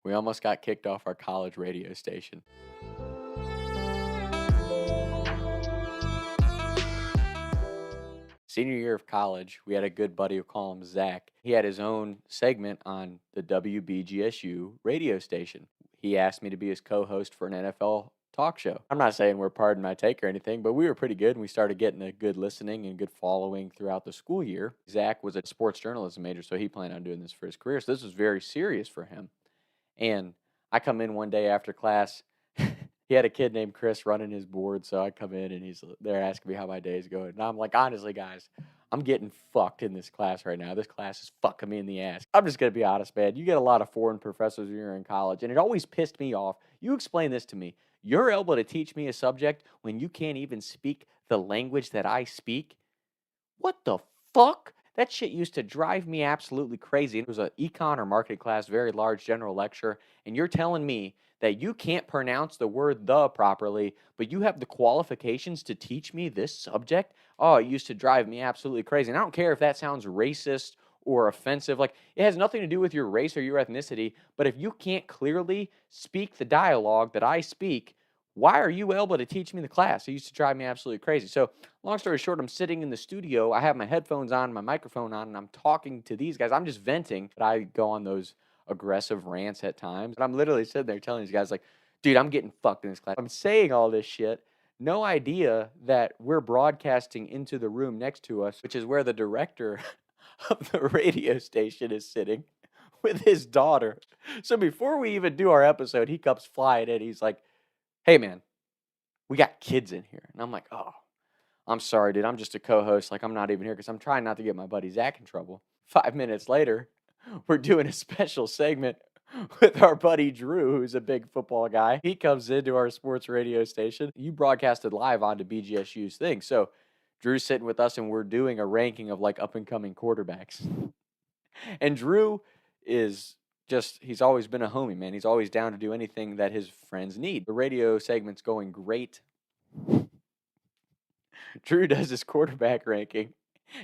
We almost got kicked off our college radio station. Senior year of college, we had a good buddy, we'll call him Zach. He had his own segment on the WBGSU radio station. He asked me to be his co-host for an NFL talk show. I'm not saying we're pardon my take or anything, but we were pretty good, and we started getting a good listening and good following throughout the school year. Zach was a sports journalism major, so he planned on doing this for his career. So this was very serious for him. And I come in one day after class. He had a kid named Chris running his board, so I come in and he's there asking me how my day's going. And I'm like, honestly, guys, I'm getting fucked in this class right now. This class is fucking me in the ass. I'm just going to be honest, man. You get a lot of foreign professors when you're in college, and it always pissed me off. You explain this to me. You're able to teach me a subject when you can't even speak the language that I speak? What the fuck? That shit used to drive me absolutely crazy. It was an econ or marketing class, very large general lecture, and you're telling me that you can't pronounce the word "the" properly, but you have the qualifications to teach me this subject? Oh, it used to drive me absolutely crazy. And I don't care if that sounds racist or offensive. Like, it has nothing to do with your race or your ethnicity, but if you can't clearly speak the dialogue that I speak, why are you able to teach me the class? It used to drive me absolutely crazy. So, long story short, I'm sitting in the studio. I have my headphones on, my microphone on, and I'm talking to these guys. I'm just venting, but I go on those aggressive rants at times. And I'm literally sitting there telling these guys, like, dude, I'm getting fucked in this class. I'm saying all this shit. No idea that we're broadcasting into the room next to us, which is where the director of the radio station is sitting with his daughter. So before we even do our episode, he comes flying in. He's like, hey, man, we got kids in here. And I'm like, oh, I'm sorry, dude. I'm just a co-host. Like, I'm not even here because I'm trying not to get my buddy Zach in trouble. 5 minutes later, we're doing a special segment with our buddy Drew, who's a big football guy. He comes into our sports radio station. You broadcasted live onto BGSU's thing. So Drew's sitting with us, and we're doing a ranking of, like, up-and-coming quarterbacks. And Drew is just, he's always been a homie, man. He's always down to do anything that his friends need. The radio segment's going great. Drew does his quarterback ranking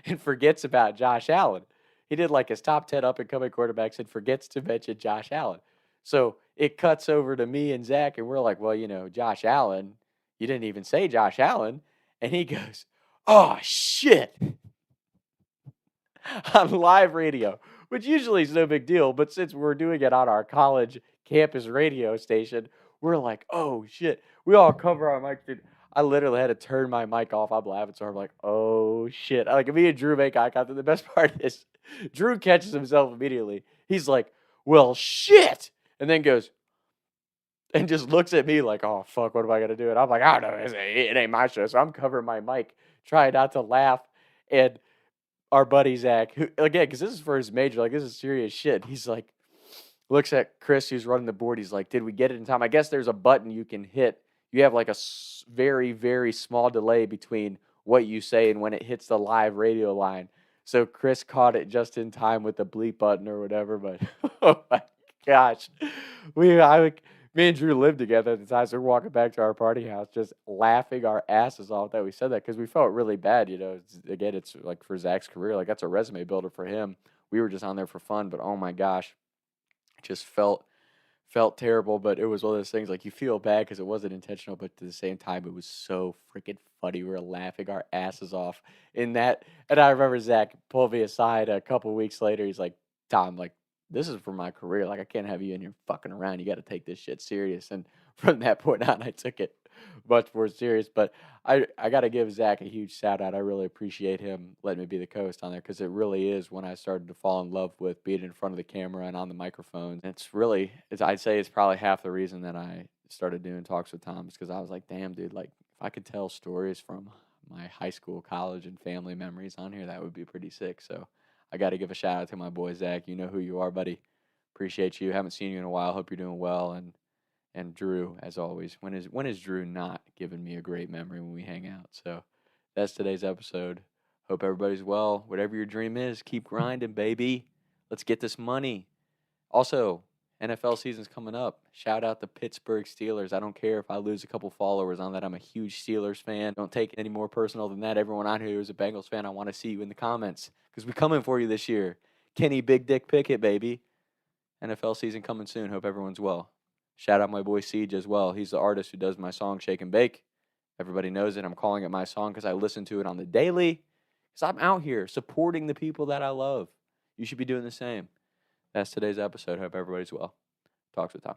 and forgets about Josh Allen. He did like his top 10 up-and-coming quarterbacks and forgets to mention Josh Allen. So it cuts over to me and Zach, and we're like, well, you know, Josh Allen, you didn't even say Josh Allen. And he goes, oh, shit. On live radio, which usually is no big deal, but since we're doing it on our college campus radio station, we're like, oh, shit. We all cover our mics, dude. I literally had to turn my mic off. I'm laughing, so I'm like, oh, shit. Like, me and Drew make eye contact. The best part is Drew catches himself immediately. He's like, well, shit. And then goes, and just looks at me like, oh, fuck, what am I going to do? And I'm like, I don't know. It ain't my show. So I'm covering my mic, trying not to laugh. And our buddy Zach, who, again, because this is for his major, like, this is serious shit. He's like, looks at Chris, who's running the board. He's like, did we get it in time? I guess there's a button you can hit. You have like a very, very small delay between what you say and when it hits the live radio line. So Chris caught it just in time with the bleep button or whatever. But oh my gosh, me and Drew lived together at the time. So we're walking back to our party house, just laughing our asses off that we said that because we felt really bad. You know, again, it's like for Zach's career, like that's a resume builder for him. We were just on there for fun, but oh my gosh, it just felt terrible. But it was one of those things like you feel bad because it wasn't intentional, but at the same time, it was so freaking funny. We were laughing our asses off in that. And I remember Zach pulled me aside a couple weeks later. He's like, Tom, like, this is for my career. Like, I can't have you in here fucking around. You got to take this shit serious. And from that point on, I took it much more serious. But I got to give Zach a huge shout out. I really appreciate him letting me be the co-host on there because it really is when I started to fall in love with being in front of the camera and on the microphone. I'd say it's probably half the reason that I started doing talks with Tom is because I was like, damn, dude, like if I could tell stories from my high school, college, and family memories on here, that would be pretty sick. So I got to give a shout out to my boy Zach. You know who you are, buddy. Appreciate you. Haven't seen you in a while. Hope you're doing well. And Drew, as always, when is Drew not giving me a great memory when we hang out? So that's today's episode. Hope everybody's well. Whatever your dream is, keep grinding, baby. Let's get this money. Also, NFL season's coming up. Shout out the Pittsburgh Steelers. I don't care if I lose a couple followers on that. I'm a huge Steelers fan. Don't take it any more personal than that. Everyone on here who's a Bengals fan, I want to see you in the comments because we're coming for you this year. Kenny Big Dick Pickett, baby. NFL season coming soon. Hope everyone's well. Shout out my boy Siege as well. He's the artist who does my song Shake and Bake. Everybody knows it. I'm calling it my song because I listen to it on the daily. Because I'm out here supporting the people that I love. You should be doing the same. That's today's episode. Hope everybody's well. Talks with Tom.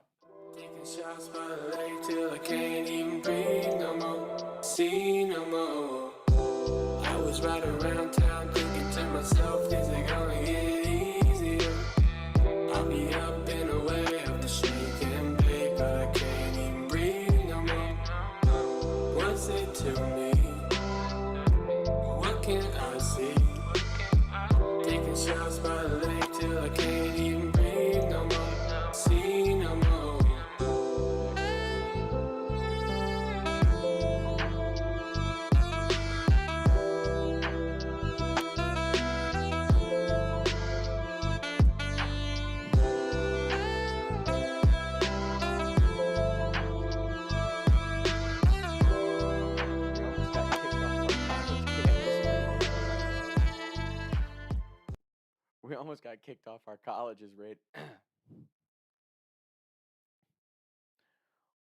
Taking shots by the lake till I can't even breathe no more, see no more. I was riding around town thinking to myself, is it gonna get easier? I'll be up and away up the shake and bake, but I can't even breathe no more. What's it to me? What can I see? Taking shots by the lake till I can't even breathe no more, see no more. We almost got kicked off our colleges, right?